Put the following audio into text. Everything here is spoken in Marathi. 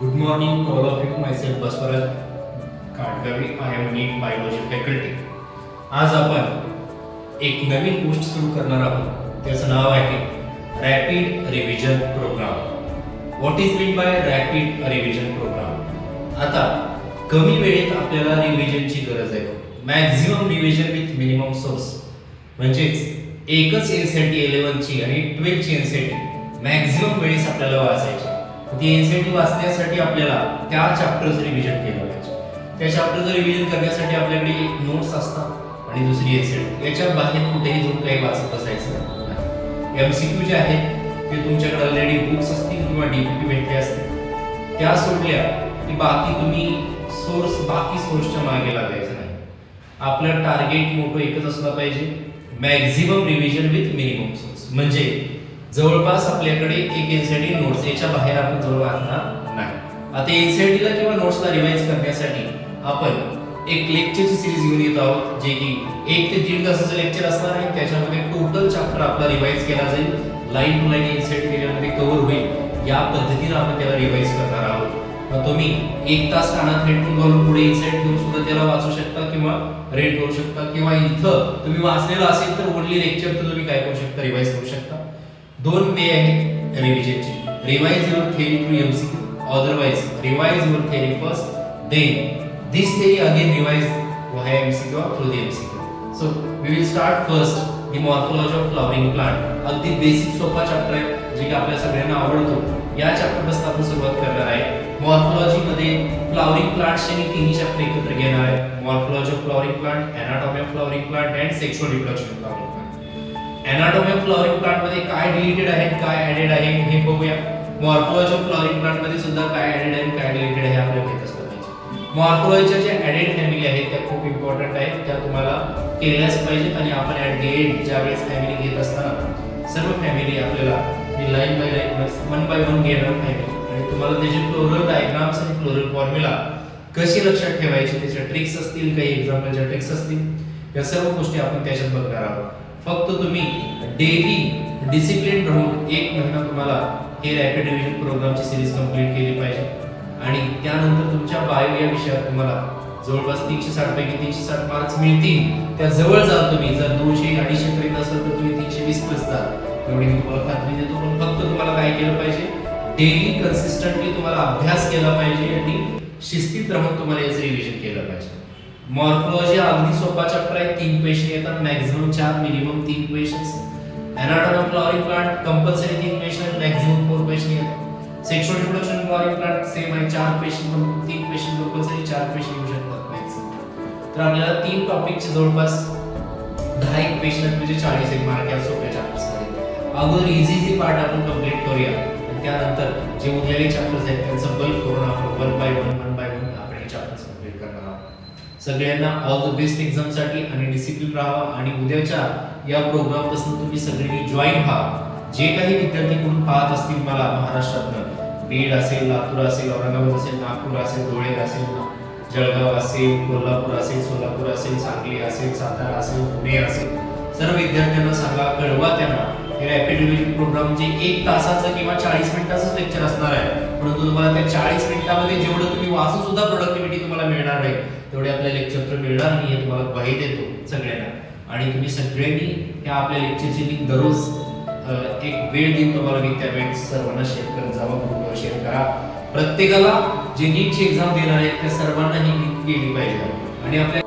Good morning to all of you. Myself Baswaraj Kadgavi. I am NEET Biology faculty. आज आपण एक नवीन गोष्ट सुरू करणार आहोत. त्याचं नाव आहे rapid revision programme. What is mean by rapid revision programme? आता कमी वेळेत आपल्याला रिव्हिजनची गरज आहे. Maximum revision with minimum source. म्हणजेच एकच एनसीईआरटी 11 ची आणि 12 ची एनसीईआरटी मॅक्झिमम वेळेस आपल्याला वाचायची. ती एनसीईआरटी वाचण्यासाठी आपल्याला त्या चॅप्टरचं रिव्हिजन केलं पाहिजे. त्या चॅप्टरचं रिव्हिजन करण्यासाठी आपल्याकडे नोट्स असतात आणि दुसरी एनसीईआरटी. याच्या बाहेर कुठेही जाऊन काही वाचत बसायचं नाही. एमसीक्यू जे आहेत ते तुमच्याकडे ऑलरेडी बुक्स असतील किंवा डीपीपी भेटले असतील, त्या सोडल्या की बाकी तुम्ही बाकी सोर्सच्या मागे लागायचं नाही. आपलं टार्गेट मोठं एकच असलं पाहिजे, maximum revision with minimum source. म्हणजे जवळपास आपल्याकडे एक एनसीईआरटी नोट्स, याच्या बाहेर आपण जवळ वाचणार नाही. आता एनसीईआरटीला किंवा नोट्सला रिवाइज करण्यासाठी आपण एक लेक्चरची सिरीज घेऊन येत आहोत, जे की 1 ते 1.5 तासाचं लेक्चर असणार आहे. त्याच्यामध्ये टोटल चॅप्टर आपला रिवाइज केला जाईल, लाईन टू लाईन एनसीईआरटी त्याच्यामध्ये कव्हर होईल. या पद्धतीने आपण त्याला रिवाइज करणार आहोत. मग तुम्ही 1 तास कानात हेडफोन घालून पुढे इन्साइट घेऊन सुद्धा त्याला वाचू शकता किंवा रीड करू शकता, किंवा इथं तुम्ही वाचलेलं असेल तर ओनली लेक्चर तर तुम्ही काय करू शकता, रिवाइज करू शकता. दोन वे आहेत रिव्हिजनची. Revise your theory through MCQ, otherwise revise your theory first, then this theory again revised via MCQ or through the MCQ. So we will start first the morphology of flowering plant. अगदी बेसिक सोपा चॅप्टर आहे, जे की आपल्या सगळ्यांना आवडतो. या चॅप्टर पासून आपण सुरुवात करणार आहे. मॉर्फोलॉजी मध्ये फ्लॉवरिंग प्लांट्सचे मी तिन्ही चॅप्टर एकत्र घेणार आहे. Morphology of flowering plant, anatomy of flowering plant and sexual reproduction of flowering plant. Anatomy of flowering plant मध्ये काय डिलीटेड आहे, काय ऍडेड आहे हे बघूया. मॉर्फोलॉजी ऑफ फ्लॉवरिंग प्लांट मध्ये सुद्धा काय ऍडेड आहे, काय डिलीटेड आहे आपल्याला माहित असतं. मॉर्फोलॉजीच्या ज्या ऍडेड फॅमिली आहेत त्या खूप इम्पॉर्टंट आहेत, त्या तुम्हाला केल्याच पाहिजेत. आणि आपण ऍट द एंड ज्यावेळेस फॅमिली घेत असताना सर्व फॅमिली आपल्याला लाईन बाय लाईन 1 बाय 1 घेणार फॅमिली, आणि तुम्हाला त्याचे फ्लोरल डायग्राम्स आणि फ्लोरल फॉर्म्युला कसे लक्षात ठेवायचे, त्याच्या ट्रिक्स असतील, काही एक्झाम्पलच्या ट्रिक्स असतील, या सर्व गोष्टी आपण त्याच्यात बघणार आहोत. फक्त तुम्ही डेली डिसिप्लिन राहून 1 महिना तुम्हाला हे रॅपिड रिव्हिजन प्रोग्रामची सिरीज कंप्लीट केली पाहिजे. आणि त्यानंतर तुमच्या बायो या विषयात तुम्हाला जवळपास 360 पैकी 360 मार्क्स मिळतील. त्या जवळ जाल तुम्ही. जर 200-250 पर्यंत असेल तर तुम्ही 320 प्लस जाल, एवढी मी तुम्हाला खात्री देतो. पण फक्त तुम्हाला काय केलं पाहिजे, डेली कन्सिस्टंटली तुम्हाला अभ्यास केला पाहिजे आणि शिस्तीत राहून तुम्हाला याचं रिव्हिजन केलं पाहिजे. मॉर्फोलॉजी अगदी सोपा चॅप्टर आहे. 3 क्वेश्चन येतात, maximum 4, minimum 3 questions. Anatomy of flowering plant compulsory 3 question, maximum 4 question येतात. Sexual reproduction flowering plant same आहे, 4 क्वेश्चन, 3 क्वेश्चन कंपल्सरी, 4 क्वेश्चन येऊ शकतात मॅक्सिमम. तर आपल्याला 3 टॉपिकचे जवळपास 10 क्वेश्चन म्हणजे 40 मार्क या सोप्या चॅप्टर्समध्ये. अगोदर इझी पार्ट आपण कंप्लीट करूया, आणि त्यानंतर जे उरलेले चॅप्टर्स आहेत त्यांचं बल्क करून आपण 1 बाय 1 आपण हे चॅप्टर्स कंप्लीट करणार आहोत. सगळ्यांना ऑल द बेस्ट एक्झामसाठी, आणि डिसिप्लिन राहा. आणि उद्याच्या या प्रोग्राम पासून तुम्ही सगळ्यांनी जॉईन व्हा. जे काही विद्यार्थी कोण पाहत असतील मला महाराष्ट्रातनं, बीड असेल, लातूर असेल, औरंगाबाद असेल, नागपूर असेल, धुळे असेल, जळगाव असेल, कोल्हापूर असेल, सोलापूर असेल, सांगली असेल, सातारा असेल, पुणे असेल, सर्व विद्यार्थ्यांना सांगा, कळवा त्यांना. हे रॅपिड रिव्हिजन प्रोग्राम जे 1 तासाचं किंवा 40 मिनिटाचं लेक्चर असणार आहे, परंतु तुम्हाला त्या 40 मिनिटामध्ये जेवढं तुम्ही वाचून सुद्धा प्रोडक्टिव्हिटी तुम्हाला मिळणार नाही, तेवढे आपल्या लेक्चर तर मिळणार नाही. हे तुम्हाला ग्वाही देतो सगळ्यांना. आणि तुम्ही सगळ्यांनी या आपल्या लेक्चरची लिंक दररोज एक वेळ दिन तुम्हाला मी त्या वेळेस सर्वांना शेअर करत जावा, ग्रुपवर शेअर करा. प्रत्येकाला जे नीटची एक्झाम देणार आहेत त्या सर्वांना ही लिंक गेली पाहिजे. आणि आपल्या